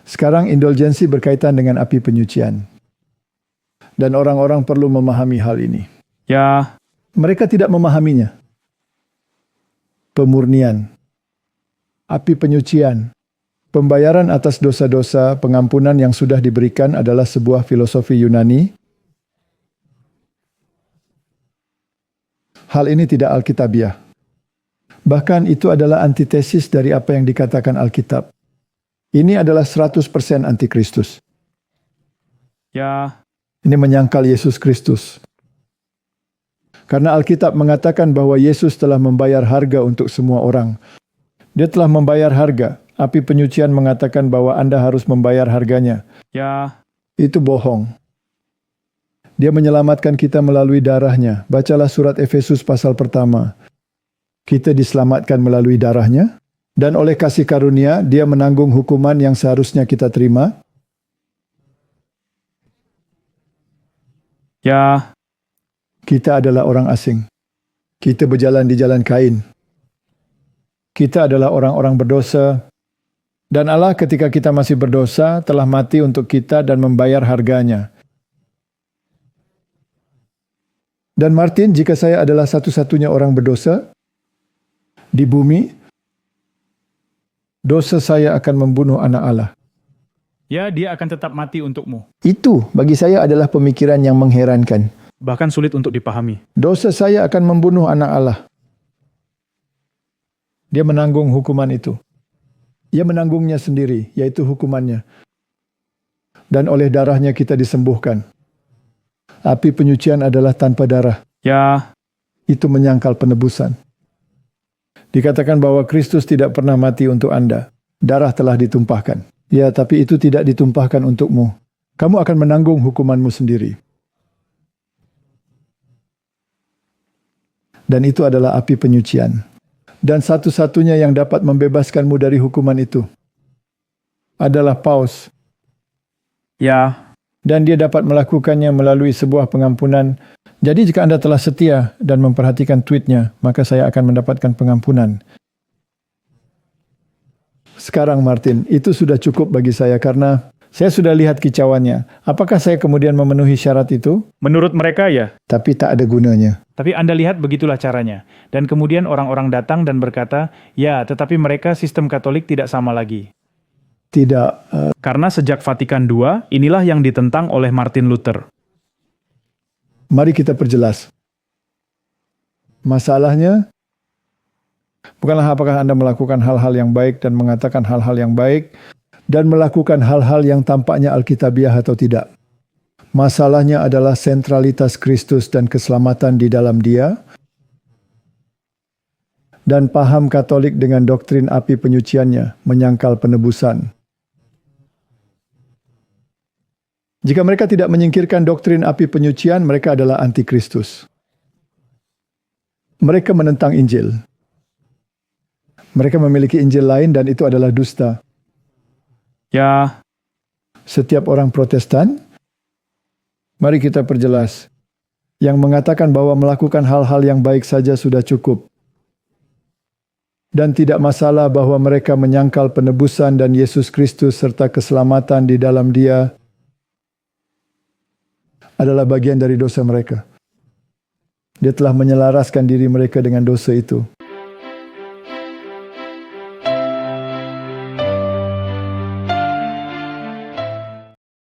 Sekarang indulgensi berkaitan dengan api penyucian. Dan orang-orang perlu memahami hal ini. Ya, Mereka tidak memahaminya. Pemurnian, api penyucian, pembayaran atas dosa-dosa, pengampunan yang sudah diberikan adalah sebuah filosofi Yunani. Hal ini tidak Alkitabiah. Bahkan itu adalah antitesis dari apa yang dikatakan Alkitab. Ini adalah 100% antikristus. ya, Ini menyangkal Yesus Kristus. Karena Alkitab mengatakan bahwa Yesus telah membayar harga untuk semua orang. Dia telah membayar harga. Api penyucian mengatakan bahwa Anda harus membayar harganya. ya, Itu bohong. Dia menyelamatkan kita melalui darahnya. Bacalah surat Efesus pasal pertama. Kita diselamatkan melalui darahnya. Dan oleh kasih karunia, dia menanggung hukuman yang seharusnya kita terima. ya, Kita adalah orang asing. Kita berjalan di jalan Kain. Kita adalah orang-orang berdosa. Dan Allah ketika kita masih berdosa telah mati untuk kita dan membayar harganya. Dan Martin, jika saya adalah satu-satunya orang berdosa di bumi, dosa saya akan membunuh anak Allah. ya, dia akan tetap mati untukmu. Itu bagi saya adalah pemikiran yang mengherankan. Bahkan sulit untuk dipahami. Dosa saya akan membunuh anak Allah. Dia menanggung hukuman itu. Ia menanggungnya sendiri, yaitu hukumannya. Dan oleh darahnya kita disembuhkan. Api penyucian adalah tanpa darah. Ya, Itu menyangkal penebusan. Dikatakan bahwa Kristus tidak pernah mati untuk Anda. Darah telah ditumpahkan. Ya, tapi itu tidak ditumpahkan untukmu. Kamu akan menanggung hukumanmu sendiri. Dan itu adalah api penyucian. Dan satu-satunya yang dapat membebaskanmu dari hukuman itu adalah Paus. ya, Dan dia dapat melakukannya melalui sebuah pengampunan. Jadi jika Anda telah setia dan memperhatikan tweetnya, maka saya akan mendapatkan pengampunan. Sekarang Martin, itu sudah cukup bagi saya karena saya sudah lihat kicauannya. Apakah saya kemudian memenuhi syarat itu? menurut mereka ya. Tapi tak ada gunanya. Tapi Anda lihat begitulah caranya. Dan kemudian orang-orang datang dan berkata, ya, tetapi mereka sistem Katolik tidak sama lagi. Tidak. Karena sejak Vatikan II, inilah yang ditentang oleh Martin Luther. Mari kita perjelas. Masalahnya bukanlah apakah Anda melakukan hal-hal yang baik dan mengatakan hal-hal yang baik dan melakukan hal-hal yang tampaknya alkitabiah atau tidak. Masalahnya adalah sentralitas Kristus dan keselamatan di dalam Dia dan paham Katolik dengan doktrin api penyuciannya menyangkal penebusan. Jika mereka tidak menyingkirkan doktrin api penyucian, mereka adalah antikristus. Mereka menentang Injil. Mereka memiliki Injil lain dan itu adalah dusta. Ya, Setiap orang Protestan, mari kita perjelas, yang mengatakan bahwa melakukan hal-hal yang baik saja sudah cukup. Dan tidak masalah bahwa mereka menyangkal penebusan dan Yesus Kristus serta keselamatan di dalam Dia adalah bagian dari dosa mereka. Dia telah menyelaraskan diri mereka dengan dosa itu.